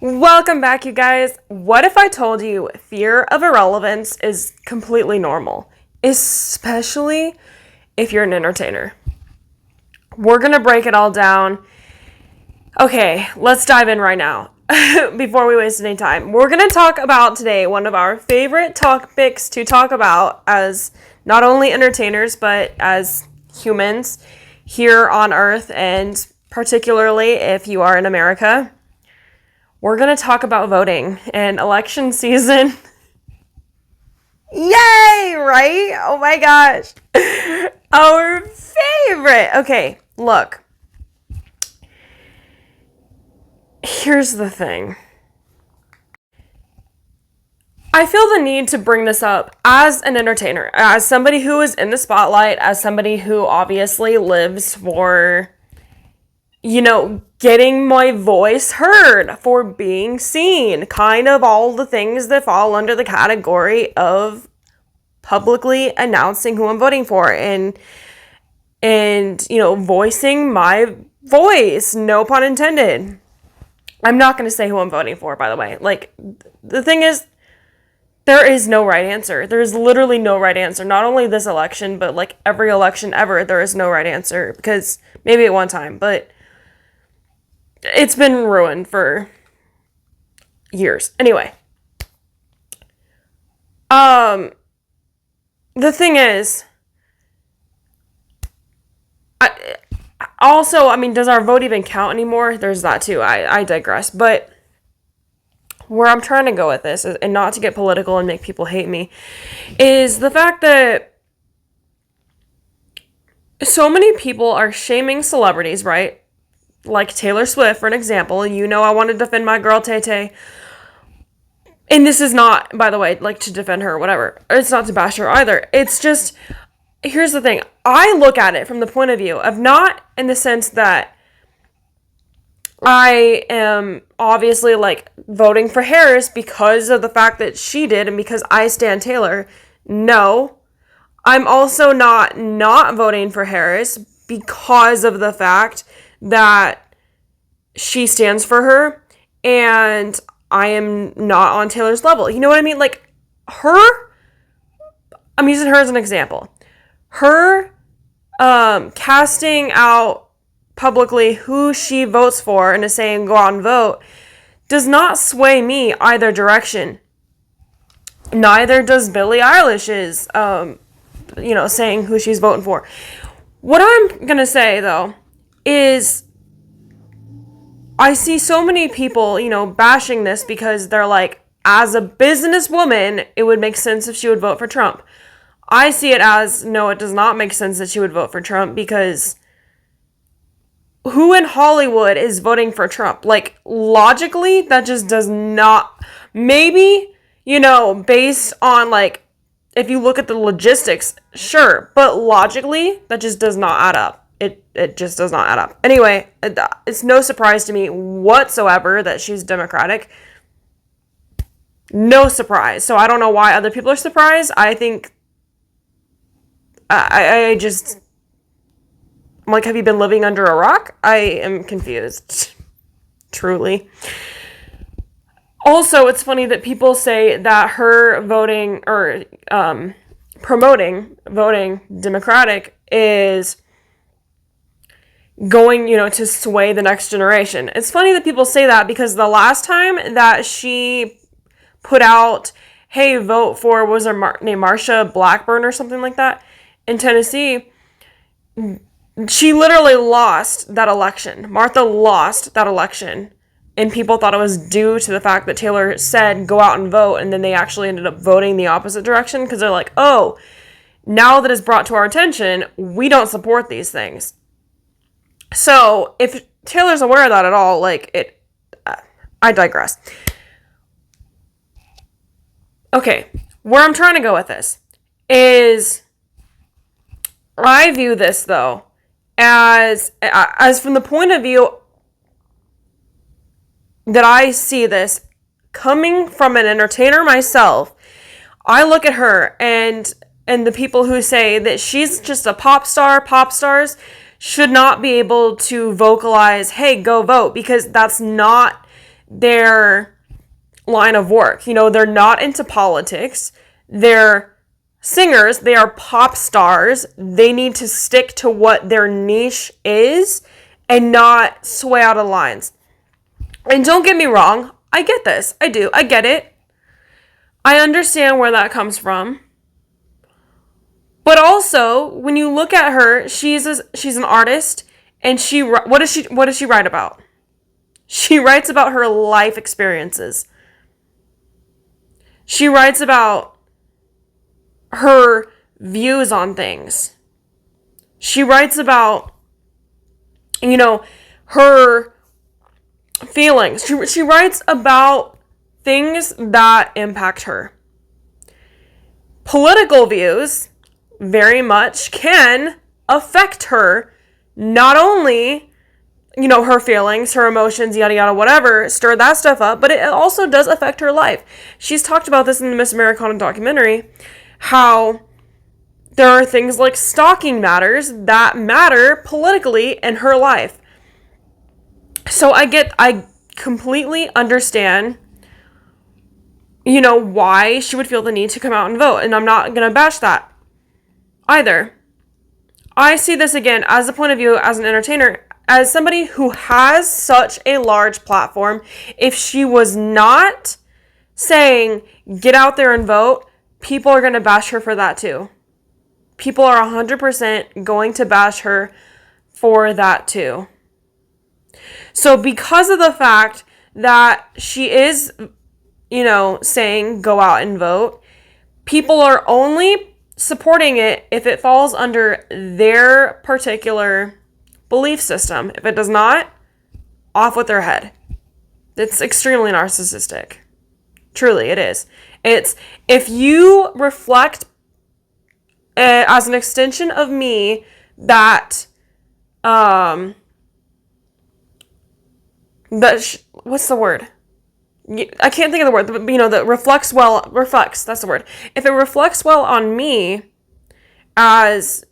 Welcome back, you guys. What if I told you fear of irrelevance is completely normal, especially if you're an entertainer? We're gonna break it all down. Okay, let's dive in right now before we waste any time. We're gonna talk about today one of our favorite topics to talk about as not only entertainers but as humans here on Earth, and particularly if you are in America. We're going to talk about voting and election season. Yay, right? Oh my gosh. Our favorite. Okay, look. Here's the thing. I feel the need to bring this up as an entertainer, as somebody who is in the spotlight, as somebody who obviously lives for, getting my voice heard, for being seen, kind of all the things that fall under the category of publicly announcing who I'm voting for and voicing my voice, no pun intended. I'm not going to say who I'm voting for, by the way. Like, the thing is, there is no right answer. There's literally no right answer. Not only this election, but like every election ever, there is no right answer, because maybe at one time, but it's been ruined for years. Anyway. The thing is, does our vote even count anymore? There's that too. I digress. But where I'm trying to go with this, and not to get political and make people hate me, is the fact that so many people are shaming celebrities, right? Like Taylor Swift, for an example. I want to defend my girl Tay Tay. And this is not, by the way, like to defend her or whatever. It's not to bash her either. It's just, here's the thing. I look at it from the point of view of not in the sense that I am obviously like voting for Harris because of the fact that she did and because I stand Taylor. No. I'm also not voting for Harris because of the fact that she stands for her and I am not on Taylor's level. You know what I mean? Like, I'm using her as an example. Her casting out publicly who she votes for and is saying go out and vote does not sway me either direction. Neither does Billie Eilish's, saying who she's voting for. What I'm going to say, though, is I see so many people, bashing this because they're like, as a businesswoman, it would make sense if she would vote for Trump. I see it as, no, it does not make sense that she would vote for Trump, because who in Hollywood is voting for Trump? Like, logically, that just does not, maybe, based on, like, if you look at the logistics, sure, but logically, that just does not add up. It just does not add up. Anyway, it's no surprise to me whatsoever that she's Democratic. No surprise. So I don't know why other people are surprised. I think I just, I'm like, have you been living under a rock? I am confused. Truly. Also, it's funny that people say that her voting or promoting voting Democratic is going, to sway the next generation. It's funny that people say that because the last time that she put out, hey, vote for, was her name Marsha Blackburn or something like that in Tennessee, she literally lost that election. Martha lost that election. And people thought it was due to the fact that Taylor said, go out and vote. And then they actually ended up voting the opposite direction because they're like, oh, now that it's brought to our attention, we don't support these things. So if Taylor's aware of that at all, I digress. Okay, where I'm trying to go with this is I view this, though, as from the point of view that I see this coming from an entertainer myself. I look at her and the people who say that she's just a pop stars should not be able to vocalize, hey, go vote, because that's not their line of work. You know, they're not into politics. They're singers. They are pop stars. They need to stick to what their niche is and not sway out of lines. And don't get me wrong. I get this. I do. I get it. I understand where that comes from. But also, when you look at her, she's an artist, and what does she write about? She writes about her life experiences. She writes about her views on things. She writes about, you know, her feelings. She writes about things that impact her. Political views very much can affect her, not only, you know, her feelings, her emotions, yada, yada, whatever, stir that stuff up, but it also does affect her life. She's talked about this in the Miss Americana documentary, how there are things like stalking matters that matter politically in her life. So I completely understand, you know, why she would feel the need to come out and vote, and I'm not going to bash that either. I see this again as a point of view as an entertainer, as somebody who has such a large platform. If she was not saying, get out there and vote, people are going to bash her for that too. People are 100% going to bash her for that too. So because of the fact that she is, you know, saying go out and vote, people are only supporting it if it falls under their particular belief system. If it does not, off with their head. It's extremely narcissistic. Truly, it is. It's, if you reflect as an extension of me that, what's the word? I can't think of the word, but, you know, that reflects, that's the word. If it reflects well on me as,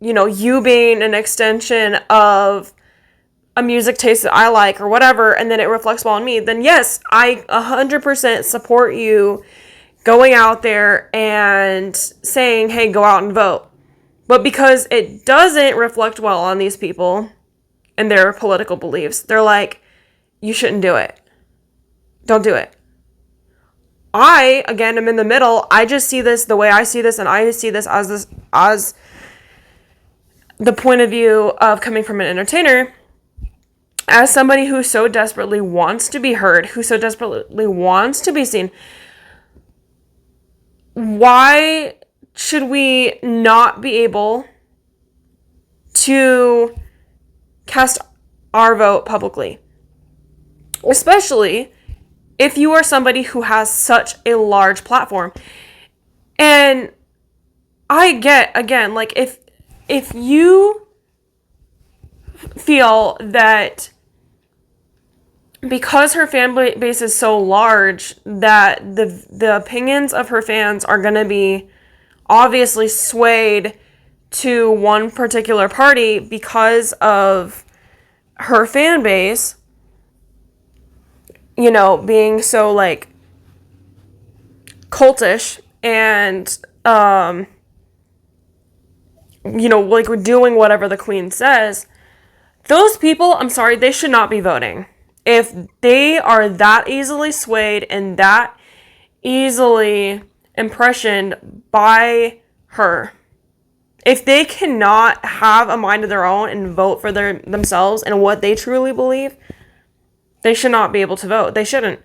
you know, you being an extension of a music taste that I like or whatever, and then it reflects well on me, then yes, I 100% support you going out there and saying, hey, go out and vote. But because it doesn't reflect well on these people and their political beliefs, they're like, you shouldn't do it. Don't do it. I, again, am in the middle. I just see this the way I see this, and I see this as the point of view of coming from an entertainer, as somebody who so desperately wants to be heard, who so desperately wants to be seen. Why should we not be able to cast our vote publicly? Especially if you are somebody who has such a large platform. And I get, again, like, if you feel that because her fan base is so large that the opinions of her fans are going to be obviously swayed to one particular party because of her fan base, you know, being so, like, cultish and, you know, like, we're doing whatever the queen says, those people, I'm sorry, they should not be voting. If they are that easily swayed and that easily impressioned by her, if they cannot have a mind of their own and vote for themselves and what they truly believe, they should not be able to vote. They shouldn't.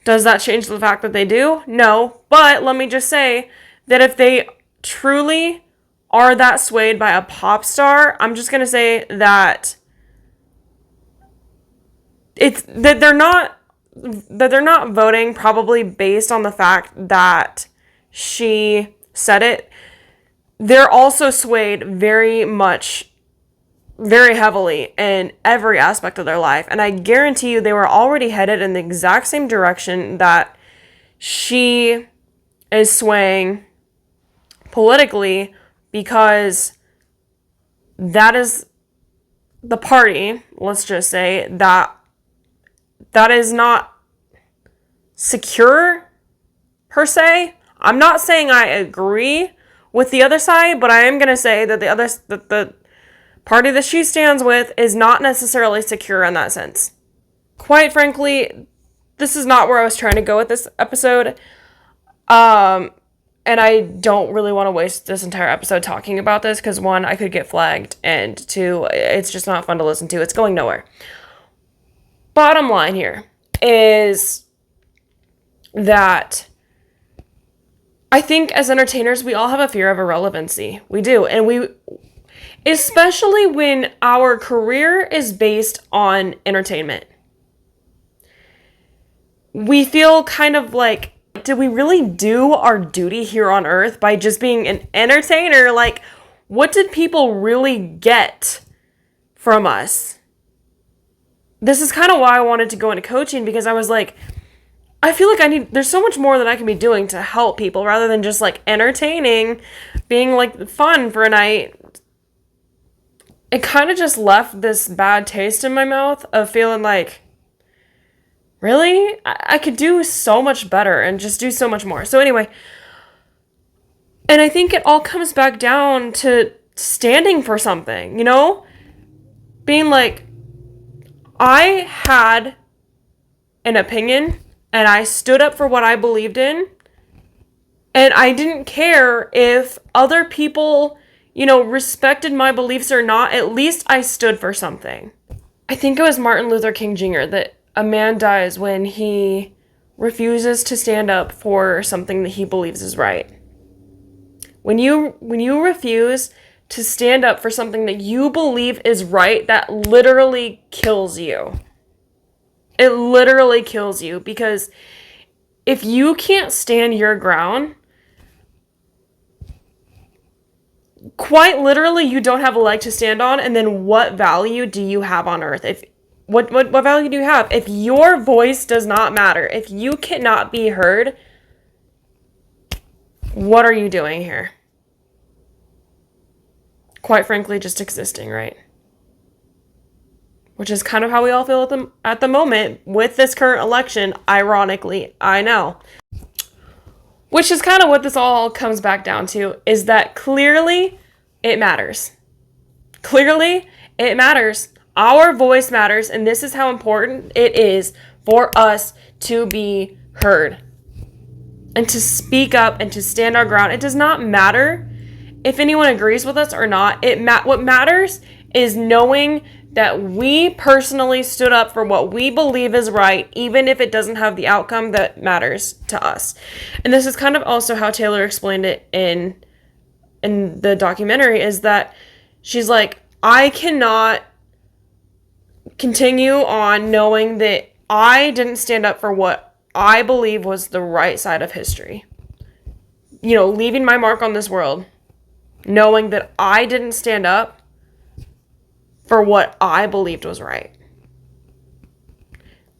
Does that change the fact that they do? No. But let me just say that if they truly are that swayed by a pop star, I'm just going to say that they're not voting probably based on the fact that she said it. They're also swayed very heavily in every aspect of their life. And I guarantee you they were already headed in the exact same direction that she is swaying politically, because that is the party, let's just say, that that is not secure per se. I'm not saying I agree with the other side, but I am going to say that the party that she stands with is not necessarily secure in that sense. Quite frankly, this is not where I was trying to go with this episode. And I don't really want to waste this entire episode talking about this because, one, I could get flagged, and two, it's just not fun to listen to. It's going nowhere. Bottom line here is that I think as entertainers, we all have a fear of irrelevancy. We do. And especially when our career is based on entertainment. We feel kind of like, did we really do our duty here on earth by just being an entertainer? Like, what did people really get from us? This is kind of why I wanted to go into coaching, because I was like, I feel like there's so much more that I can be doing to help people rather than just like entertaining, being like fun for a night. It kind of just left this bad taste in my mouth of feeling like, really? I could do so much better and just do so much more. So anyway, and I think it all comes back down to standing for something, you know? Being like, I had an opinion and I stood up for what I believed in, and I didn't care if other people, you know, respected my beliefs or not. At least I stood for something. I think it was Martin Luther King Jr. that a man dies when he refuses to stand up for something that he believes is right. When you refuse to stand up for something that you believe is right, that literally kills you. It literally kills you, because if you can't stand your ground, quite literally you don't have a leg to stand on, and then what value do you have on earth? What value do you have? If your voice does not matter, if you cannot be heard, what are you doing here? Quite frankly, just existing, right? Which is kind of how we all feel at the moment with this current election, ironically, I know. Which is kind of what this all comes back down to, is that clearly it matters. Clearly it matters. Our voice matters, and this is how important it is for us to be heard and to speak up and to stand our ground. It does not matter if anyone agrees with us or not. What matters is knowing that we personally stood up for what we believe is right, even if it doesn't have the outcome that matters to us. And this is kind of also how Taylor explained it in the documentary, is that she's like, I cannot continue on knowing that I didn't stand up for what I believe was the right side of history. You know, leaving my mark on this world, knowing that I didn't stand up for what I believed was right.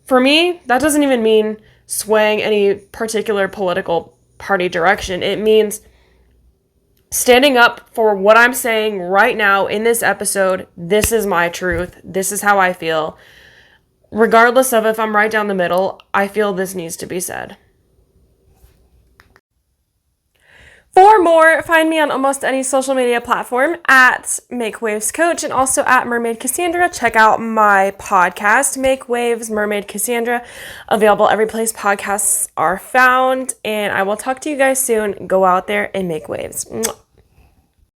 For me, that doesn't even mean swaying any particular political party direction. It means standing up for what I'm saying right now in this episode. This is my truth. This is how I feel. Regardless of if I'm right down the middle, I feel this needs to be said. For more, find me on almost any social media platform at Make Waves Coach and also at Mermaid Kassandra. Check out my podcast, Make Waves Mermaid Kassandra, available every place podcasts are found. And I will talk to you guys soon. Go out there and make waves. Mwah.